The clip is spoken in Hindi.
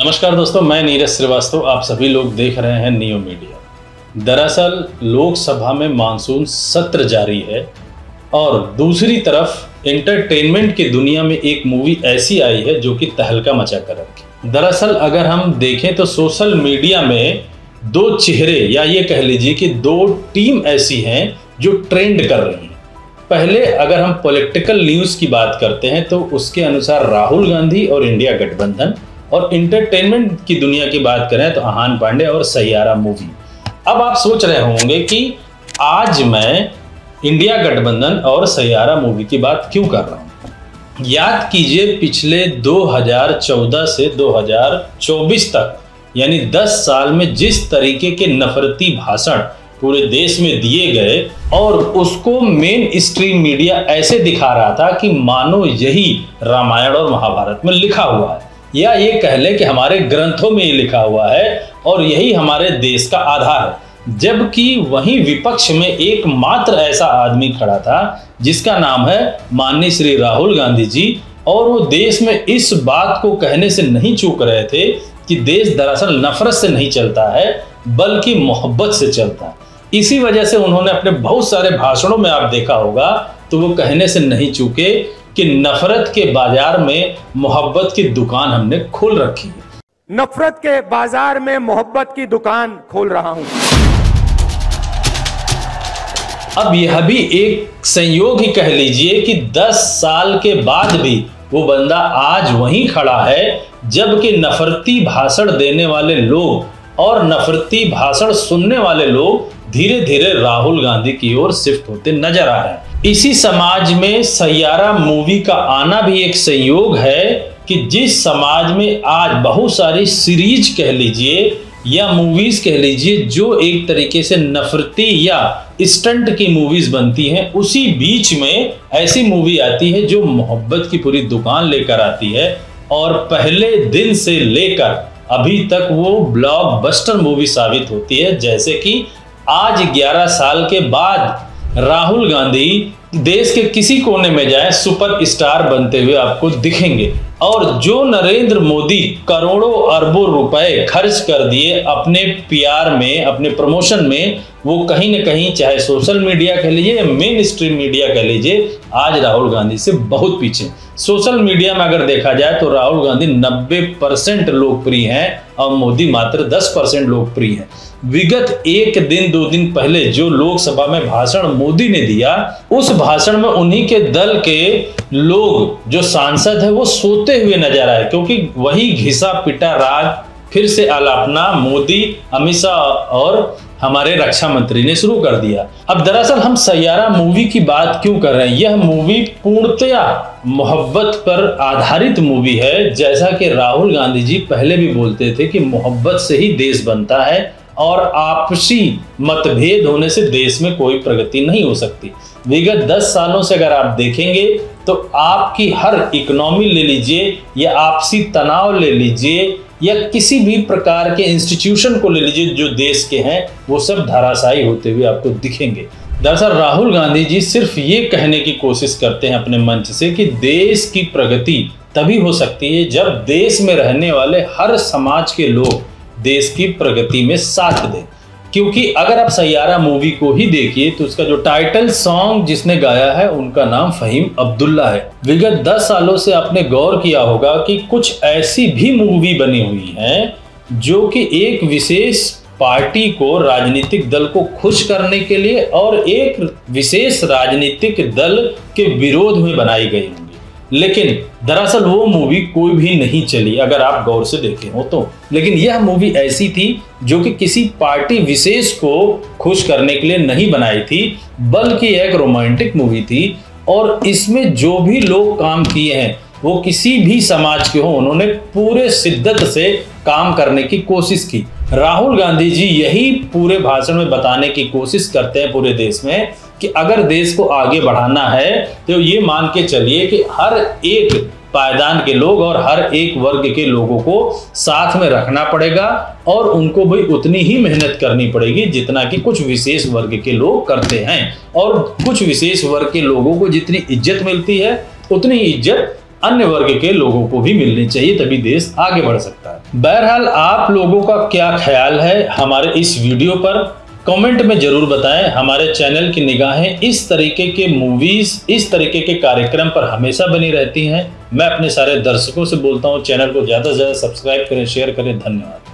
नमस्कार दोस्तों, मैं नीरज श्रीवास्तव। आप सभी लोग देख रहे हैं नियो मीडिया। दरअसल लोकसभा में मानसून सत्र जारी है और दूसरी तरफ एंटरटेनमेंट की दुनिया में एक मूवी ऐसी आई है जो कि तहलका मचा कर रखी। दरअसल अगर हम देखें तो सोशल मीडिया में दो चेहरे या ये कह लीजिए कि दो टीम ऐसी हैं जो ट्रेंड कर रही हैं। पहले अगर हम पॉलिटिकल न्यूज़ की बात करते हैं तो उसके अनुसार राहुल गांधी और इंडिया गठबंधन, और एंटरटेनमेंट की दुनिया की बात करें तो अहान पांडे और सैयारा मूवी। अब आप सोच रहे होंगे कि आज मैं इंडिया गठबंधन और सैयारा मूवी की बात क्यों कर रहा हूं। याद कीजिए, पिछले 2014 से 2024 तक यानी 10 साल में जिस तरीके के नफरती भाषण पूरे देश में दिए गए और उसको मेन स्ट्रीम मीडिया ऐसे दिखा रहा था कि मानो यही रामायण और महाभारत में लिखा हुआ है, या ये कह लें कि हमारे ग्रंथों में ये लिखा हुआ है और यही हमारे देश का आधार है। जबकि वहीं विपक्ष में एकमात्र ऐसा आदमी खड़ा था जिसका नाम है माननीय श्री राहुल गांधी जी, और वो देश में इस बात को कहने से नहीं चूक रहे थे कि देश दरअसल नफरत से नहीं चलता है बल्कि मोहब्बत से चलता है। इसी वजह से उन्होंने अपने बहुत सारे भाषणों में आप देखा होगा तो वो कहने से नहीं चूके कि नफरत के बाजार में मोहब्बत की दुकान हमने खोल रखी है। नफरत के बाजार में मोहब्बत की दुकान खोल रहा हूं। अब यह भी एक संयोग ही कह लीजिए कि 10 साल के बाद भी वो बंदा आज वहीं खड़ा है, जबकि नफरती भाषण देने वाले लोग और नफरती भाषण सुनने वाले लोग धीरे धीरे राहुल गांधी की ओर शिफ्ट होते नजर आ रहे हैं। इसी समाज में सैयारा मूवी का आना भी एक संयोग है कि जिस समाज में आज बहुत सारी सीरीज कह लीजिए या मूवीज कह लीजिए जो एक तरीके से नफरती या स्टंट की मूवीज बनती हैं, उसी बीच में ऐसी मूवी आती है जो मोहब्बत की पूरी दुकान लेकर आती है और पहले दिन से लेकर अभी तक वो ब्लॉकबस्टर मूवी साबित होती है। जैसे कि आज 11 साल के बाद राहुल गांधी देश के किसी कोने में जाए सुपर स्टार बनते हुए आपको दिखेंगे, और जो नरेंद्र मोदी करोड़ों अरबों रुपए खर्च कर दिए अपने पीआर में, अपने प्रमोशन में, वो कहीं ना कहीं चाहे सोशल मीडिया कह लीजिए या मेन स्ट्रीम मीडिया कह लीजिए, आज राहुल गांधी से बहुत पीछे। सोशल मीडिया में अगर देखा जाए तो राहुल गांधी 90% लोकप्रिय हैं और मोदी मात्र 10% लोकप्रिय हैं। विगत एक दिन 2 दिन पहले जो लोकसभा में भाषण मोदी ने दिया, उस भाषण में उन्हीं के दल के लोग जो सांसद है वो सोते हुए नजर आए, क्योंकि वही घिसा पिटा राग फिर से आलापना मोदी, अमित शाह और हमारे रक्षा मंत्री ने शुरू कर दिया। अब दरअसल हम सैयारा मूवी की बात क्यों कर रहे हैं। यह मूवी पूर्णतया मोहब्बत पर आधारित मूवी है। जैसा कि राहुल गांधी जी पहले भी बोलते थे कि मोहब्बत से ही देश बनता है और आपसी मतभेद होने से देश में कोई प्रगति नहीं हो सकती। विगत 10 सालों से अगर आप देखेंगे तो आपकी हर इकोनॉमी ले लीजिए या आपसी तनाव ले लीजिए या किसी भी प्रकार के इंस्टीट्यूशन को ले लीजिए जो देश के हैं, वो सब धराशायी होते हुए आपको दिखेंगे। दरअसल राहुल गांधी जी सिर्फ ये कहने की कोशिश करते हैं अपने मंच से कि देश की प्रगति तभी हो सकती है जब देश में रहने वाले हर समाज के लोग देश की प्रगति में साथ दें। क्योंकि अगर आप सैयारा मूवी को ही देखिए तो उसका जो टाइटल सॉन्ग जिसने गाया है उनका नाम फहीम अब्दुल्ला है। विगत 10 सालों से आपने गौर किया होगा कि कुछ ऐसी भी मूवी बनी हुई हैं जो कि एक विशेष पार्टी को, राजनीतिक दल को खुश करने के लिए और एक विशेष राजनीतिक दल के विरोध में बनाई गई होंगी, लेकिन दरअसल वो मूवी कोई भी नहीं चली अगर आप गौर से देखें हो तो। लेकिन यह मूवी ऐसी थी जो कि किसी पार्टी विशेष को खुश करने के लिए नहीं बनाई थी, बल्कि एक रोमांटिक मूवी थी और इसमें जो भी लोग काम किए हैं वो किसी भी समाज के हो, उन्होंने पूरे शिद्दत से काम करने की कोशिश की। राहुल गांधी जी यही पूरे भाषण में बताने की कोशिश करते हैं पूरे देश में कि अगर देश को आगे बढ़ाना है तो ये मान के चलिए कि हर एक पायदान के लोग और हर एक वर्ग के लोगों को साथ में रखना पड़ेगा और उनको भी उतनी ही मेहनत करनी पड़ेगी जितना कि कुछ विशेष वर्ग के लोग करते हैं, और कुछ विशेष वर्ग के लोगों को जितनी इज्जत मिलती है उतनी इज्जत अन्य वर्ग के लोगों को भी मिलनी चाहिए, तभी देश आगे बढ़ सकता है। बहरहाल आप लोगों का क्या ख्याल है हमारे इस वीडियो पर, कमेंट में जरूर बताएं। हमारे चैनल की निगाहें इस तरीके के मूवीज, इस तरीके के कार्यक्रम पर हमेशा बनी रहती हैं। मैं अपने सारे दर्शकों से बोलता हूं, चैनल को ज्यादा से ज्यादा सब्सक्राइब करें, शेयर करें। धन्यवाद।